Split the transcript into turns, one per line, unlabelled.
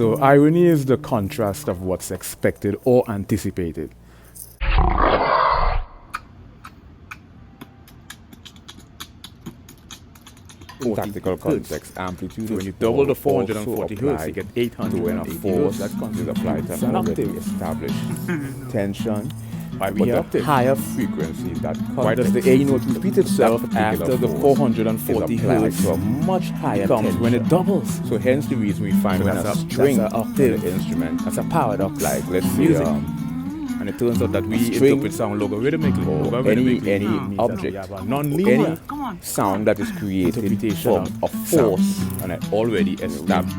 So irony is the contrast of what's expected or anticipated.
Tactical context, amplitude.
So when you double the 440 hertz, you get 880 hertz.
That's considered applied to an already established tension.
Why
But
we
the
octave?
higher frequency, that
Why does the A note repeat itself after the 440 hertz?
to a much higher
Comes
tension.
when it doubles.
So hence the reason we find
So
when
that's
a
a-
string
that's a
on
octave.
the instrument,
That's a paradox.
like let's say
Music. And it turns out that we
string
interpret sound logarithmically.
or
Logarithmically
any
means that we
object,
have a non-linear
any sound that is created
interpretation
from a
of
force
and an already established.